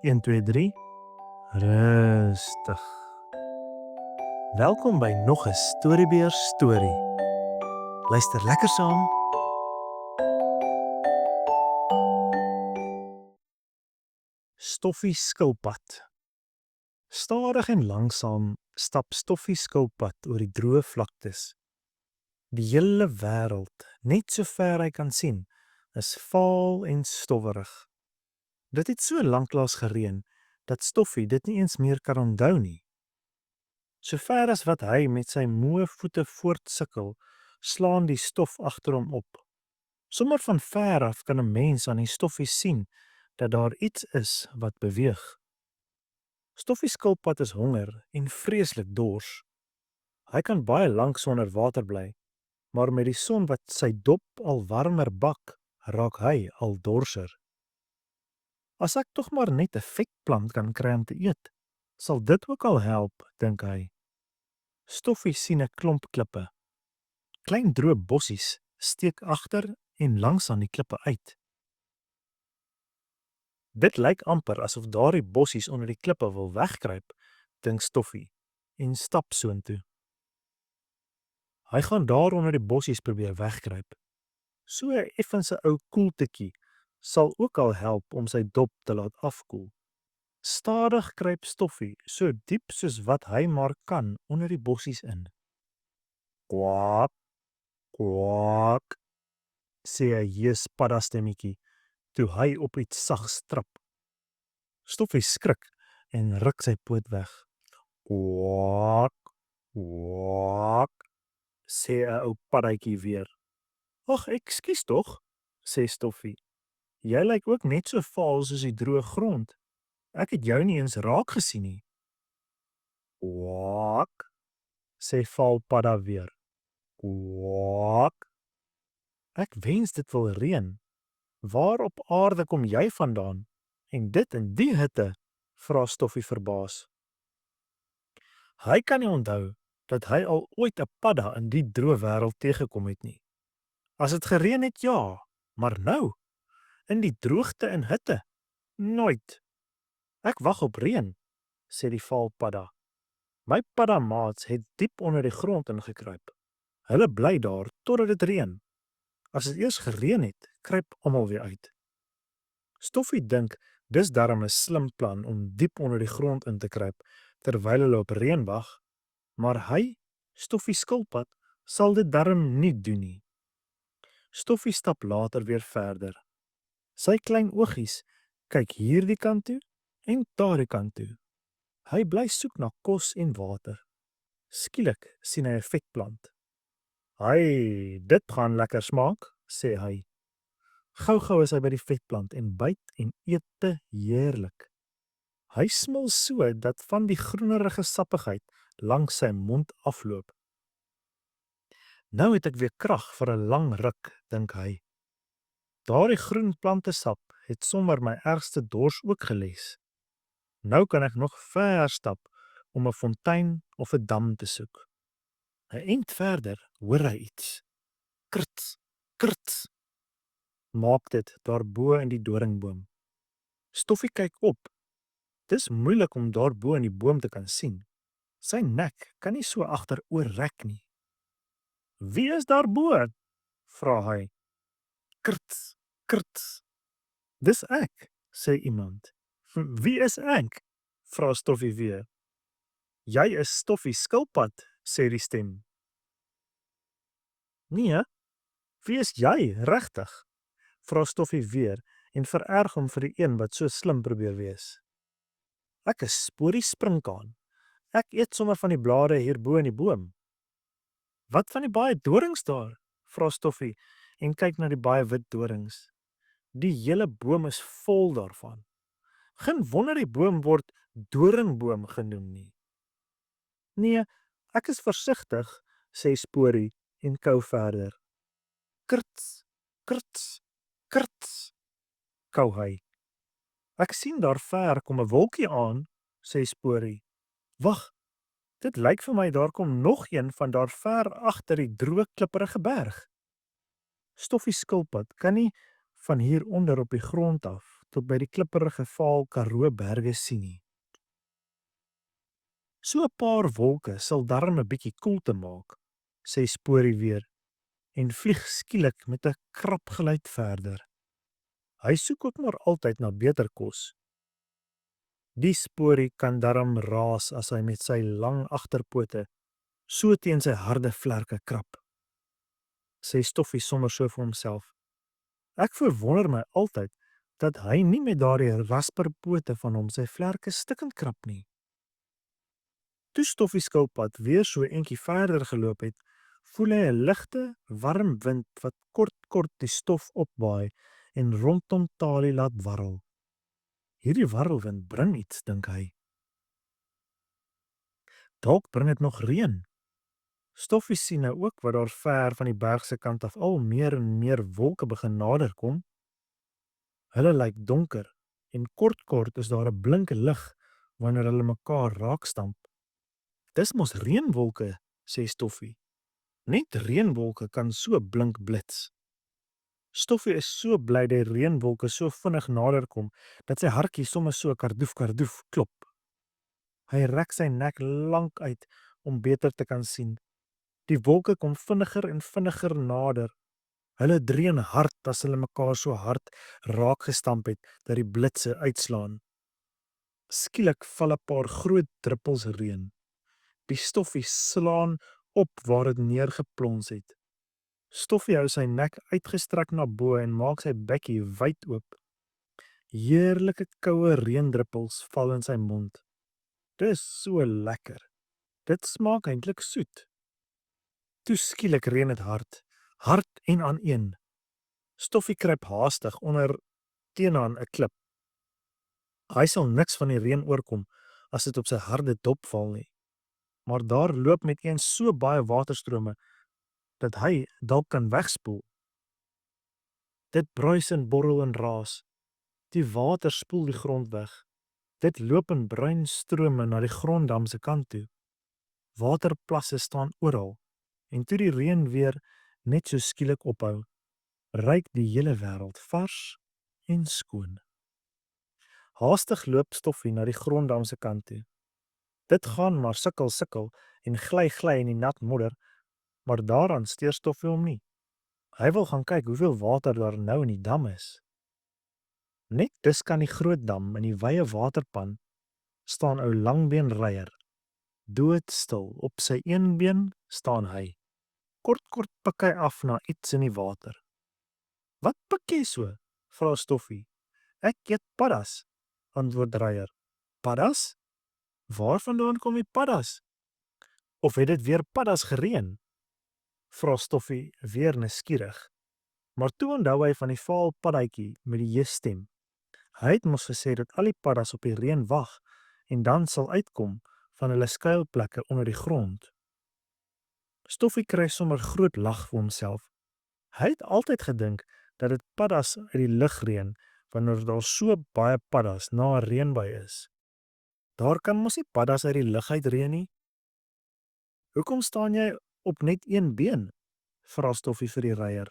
1, 2, 3. Rustig. Welkom by nog 'n Storybeer storie. Luister lekker saam. Stoffie skilpad. Stadig en langsaam stap Stoffie skilpad oor die droë vlaktes. Die hele wêreld, net so ver hy kan sien, is vaal en stowwerig. Dit het so lanklaas gereën dat Stoffie dit nie eens meer kan onthou nie. So ver as wat hy met sy moe voete voortsukkel, slaan die stof agter hom op. Sommer van ver af kan 'n mens aan die stoffie sien dat daar iets is wat beweeg. Stoffie skilpad is honger en vreeslik dors. Hy kan baie lank sonder water bly, maar met die son wat sy dop al warmer bak, raak hy al dorser. As ek tog maar net 'n vetplant kan kry om te eet, sal dit ook al help, dink hy. Stoffie sien 'n klomp klippe. Klein droë bossies steek agter en langs aan die klippe uit. Dit lyk amper asof daardie bossies onder die klippe wil wegkruip, dink Stoffie, en stap soontoe. Hy gaan daar onder die bossies probeer wegkruip. So 'n effense ou koeltetjie sal ook al help om sy dop te laat afkoel. Stadig kruip Stoffie so diep soos wat hy maar kan onder die bossies in. Kwak, kwak, sê 'n hees paddastemmetjie toe hy op iets sags trap. Stoffie skrik en ruk sy poot weg. Kwak, kwak, sê 'n ou paddatjie weer. Ag, ekskuus tog, sê Stoffie. Jy lyk ook net so vaal soos die droë grond. Ek het jou nie eens raak gesien nie. Kwak, sê valpadda weer. Kwak. Ek wens dit wil reën. Waar op aarde kom jy vandaan? En dit in die hitte, vra Stoffie verbaas. Hy kan nie onthou dat hy al ooit 'n padda in die droë wêreld teëgekom het nie. As dit gereën het, ja, maar nou, in die droogte en hitte, nooit. Ek wag op reën, sê die valpadda. My paddamaats het diep onder die grond ingekruip. Hulle bly daar totdat dit reën. As dit eers gereën het, kruip almal weer uit. Stoffie dink dis darm 'n slim plan om diep onder die grond in te kruip terwyl hulle op reën wag, maar hy, Stoffie skilpad, sal dit darm nie doen nie. Stoffie stap later weer verder. Sy klein oogies kyk hierdie kant toe en daardie kant toe. Hy bly soek na kos en water. Skielik sien hy 'n vetplant. "Hai, dit gaan lekker smaak," sê hy. Gou-gou is hy by die vetplant en byt en eet te heerlik. Hy smil so dat van die groenerige sappigheid langs sy mond afloop. Nou het ek weer krag vir 'n lang ruk, dink hy. Daardie groen plantesap het sommer my ergste dors ook geles. Nou kan ek nog ver stap om 'n fontein of 'n dam te soek. 'n Eind verder hoor hy iets. Krits, krits. Maak dit daarbo in die doringboom. Stoffie kyk op. Dis moeilik om daarbo in die boom te kan sien. Sy nek kan nie so agteroor rek nie. "Wie is daarbo?" vra hy. Krits, krits. "Dis ek," sê iemand. "Wie is ek?" vra Stoffie weer. "Jy is Stoffie skilpad," sê die stem. "Nee, wie is jy regtig?" vra Stoffie weer en vererg hom vir die een wat so slim probeer wees. "Ek is Sporie sprinkaan. Ek eet sommer van die blare hierbo in die boom." "Wat van die baie dorings daar?" vra Stoffie en kyk na die baie wit dorings. Die hele boom is vol daarvan. Geen wonder die boom word doringboom genoem nie. "Nee, ek is versigtig," sê Sporie en kou verder. Krits, krits, krits, kou hy. "Ek sien daar ver kom 'n wolkie aan," sê Sporie. "Wag, dit lyk vir my daar kom nog een van daar ver agter die droë klipprige berg." Stoffie skilpad kan nie van hier onder op die grond af tot by die klipperige Vaal Karoo berge sien nie. So 'n paar wolke sal darm 'n bietjie koelte maak, sê Sporie weer en vlieg skielik met 'n krap geluid verder. Hy soek ook maar altyd na beter kos. Die Sporie kan darm raas as hy met sy lang agterpote so teen sy harde vlerke krap, sê Stoffie sommer so vir homself. Ek verwonder my altyd dat hy nie met daardie rasperpote van hom sy vlerke stikkend krap nie. Toe Stoffie skilpad weer so eentjie verder geloop het, voel hy 'n ligte, warm wind wat kort die stof opwaai en rondom Talie laat warrel. Hierdie warrelwind bring iets, dink hy. Dalk bring dit nog reën. Stoffie sien nou ook wat daar ver van die berg se kant af al meer en meer wolke begin naderkom. Hulle lyk donker en kort is daar 'n blink lig wanneer hulle mekaar raakstamp. Dis mos reënwolke, sê Stoffie. Net reënwolke kan so blink blits. Stoffie is so bly die reënwolke so vinnig naderkom dat sy hartjie sommer so kardoef klop. Hy rek sy nek lank uit om beter te kan sien. Die wolke kom vinniger en vinniger nader. Hulle dreun hard as hulle mekaar so hard raak gestamp het dat die blitse uitslaan. Skielik val 'n paar groot druppels reën. Die Stoffie slaan op waar dit neergeplons het. Stoffie hou sy nek uitgestrek na bo en maak sy bekkie wyd oop. Heerlike koue reendruppels val in sy mond. Dis so lekker. Dit smaak eintlik soet. Toe skielik reën dit hard en aaneen. Stoffie kruip haastig onder teenoor 'n klip. Hy sal niks van die reën oorkom as dit op sy harde dop val nie. Maar daar loop met eens so baie waterstrome dat hy dalk kan wegspoel. Dit bruis en borrel en raas. Die water spoel die grond weg. Dit loop in bruin strome na die gronddam se kant toe. Waterplasse staan oral en toe die reën weer net so skielik ophou, ryk die hele wêreld vars en skoon. Haastig loop Stoffie na die gronddam se kant toe. Dit gaan maar sukkel en gly in die nat modder, maar daaraan steur Stoffie hom nie. Hy wil gaan kyk hoeveel water daar nou in die dam is. Net dis kan die groot dam in die wye waterpan staan ou Langbeen Reier. Doodstil, op sy een been staan hy. Kort pik hy af na iets in die water. Wat pik jy so? Vra Stoffie. Ek eet paddas, antwoord Reier. Paddas? Waarvandaan kom die paddas? Of het dit weer paddas gereën? Vra Stoffie weer nuuskierig. Maar toe onthou hy van die vaal paddatjie met die jeesstem. Hy het mos gesê dat al die paddas op die reën wag en dan sal uitkom van hulle skuilplekke onder die grond. Stoffie kry sommer groot lag vir homself. Hy het altyd gedink dat dit paddas uit die lug reën wanneer daar so baie paddas na 'n reënbuie is. Daar kan mos nie paddas uit die lug uit reën nie. Hoekom staan jy op net een been? Vra Stoffie vir die Reier.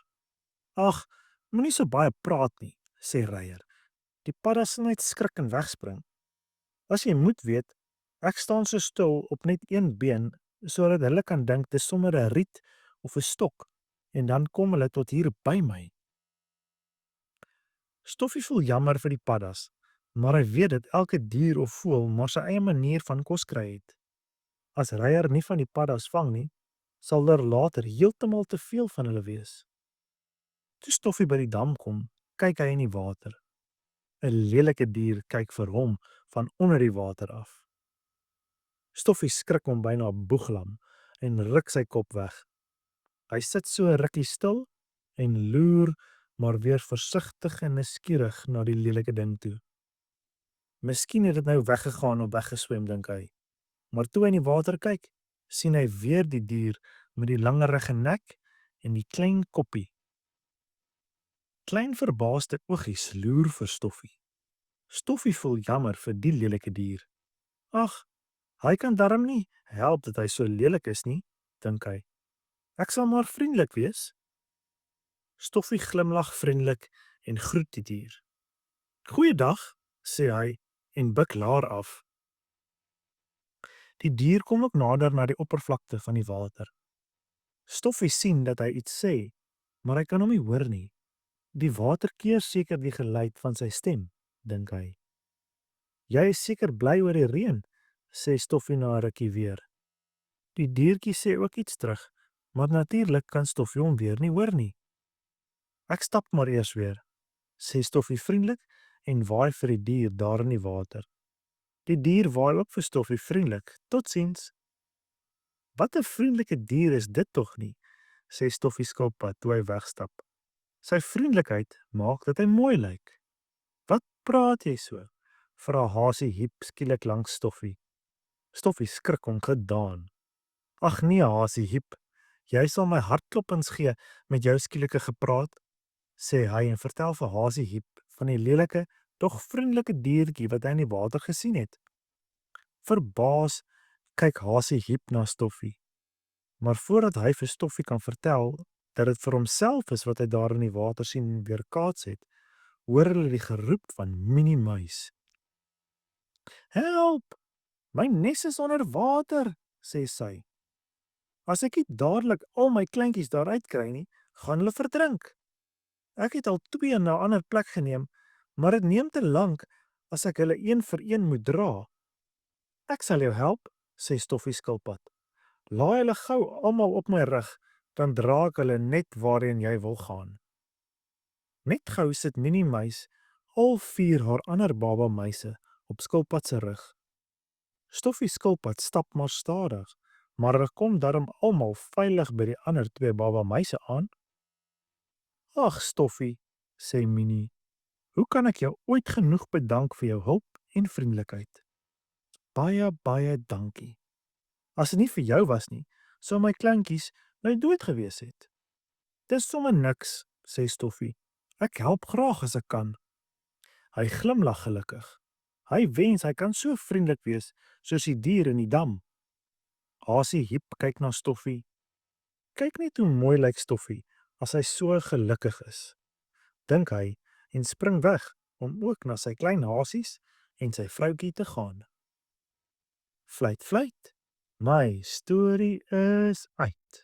Ag, moenie so baie praat nie, sê Reier. Die paddas sal net skrik en wegspring. As jy moet weet, ek staan so stil op net een been sodat hulle kan dink dis sommer 'n riet of 'n stok en dan kom hulle tot hier by my. Stoffie voel jammer vir die paddas, maar hy weet dat elke dier of voël maar sy eie manier van kos kry het. As Reier nie van die paddas vang nie, sal daar later heeltemal te veel van hulle wees. Toe Stoffie by die dam kom, kyk hy in die water. 'n Lelike dier kyk vir hom van onder die water af. Stoffie skrik hom byna boeglam en ruk sy kop weg. Hy sit so 'n rukkie stil en loer, maar weer versigtig en nuuskierig na die lelike ding toe. Miskien het dit nou weggegaan of weggeswem, dink hy. Maar toe hy in die water kyk, sien hy weer die dier met die langerige nek en die klein koppie. Klein verbaasde oogies loer vir Stoffie. Stoffie voel jammer vir die lelike dier. Ag, hy kan darm nie help dat hy so lelik is nie, dink hy. Ek sal maar vriendelik wees. Stoffie glimlag vriendelik en groet die dier. "Goeiedag," sê hy en buig laer af. Die dier kom ook nader na die oppervlakte van die water. Stoffie sien dat hy iets sê, maar hy kan hom nie hoor nie. Die water keer seker die geluid van sy stem, dink hy. "Jy is seker bly oor die reën," sê Stoffie na 'n rukkie weer. Die diertjie sê ook iets terug, maar natuurlik kan Stoffie hom weer nie hoor nie. "Ek stap maar eers weer," sê Stoffie vriendelik en waai vir die dier daar in die water. Die dier waai ook vir Stoffie vriendelik. "Totsiens." "Wat 'n vriendelike dier is dit tog nie," sê Stoffie skilpad toe hy wegstap. "Sy vriendelikheid maak dat hy mooi lyk." "Wat praat jy so?" vra Hasie Hiep skielik langs Stoffie. Stoffie skrik om gedaan. "Ag nee, Hasie Hiep, jy sal my hartklopings gee met jou skielike gepraat," sê hy en vertel vir Hasie Hiep van die lelike, tog vriendelike diertjie wat hy in die water gesien het. Verbaas kyk Hasie Hiep na Stoffie. Maar voordat hy vir Stoffie kan vertel dat dit vir homself is wat hy daar in die water sien en weerkaats het, hoor hulle die geroep van Minnie Muis. "Help! My nes is onder water," sê sy. "As ek nie dadelik al my kleintjies daar uitkry nie, gaan hulle verdrink. Ek het al 2 na 'n ander plek geneem, maar dit neem te lank as ek hulle een vir een moet dra." "Ek sal jou help," sê Stoffie skilpad. "Laai hulle gou almal op my rug, dan dra ek hulle net waarheen jy wil gaan." Net gou sit Minnie Muis al 4 haar ander baba muise op skilpad se rug. Stoffie skilpad stap maar stadig, maar hulle kom darm almal veilig by die ander 2 baba muise aan. "Ag Stoffie," sê Minnie, "hoe kan ek jou ooit genoeg bedank vir jou hulp en vriendelikheid?" "Baie, baie dankie. As dit nie vir jou was nie, sou my kleintjies nou dood gewees het." "Dis sommer niks," sê Stoffie. "Ek help graag as ek kan." Hy glimlag gelukkig. Hy wens hy kan so vriendelik wees soos die dier in die dam. Hasie Hiep kyk na Stoffie. Kyk net hoe mooi lyk Stoffie as hy so gelukkig is, dink hy en spring weg om ook na sy klein hasies en sy vroutjie te gaan. Fluit, fluit. My storie is uit.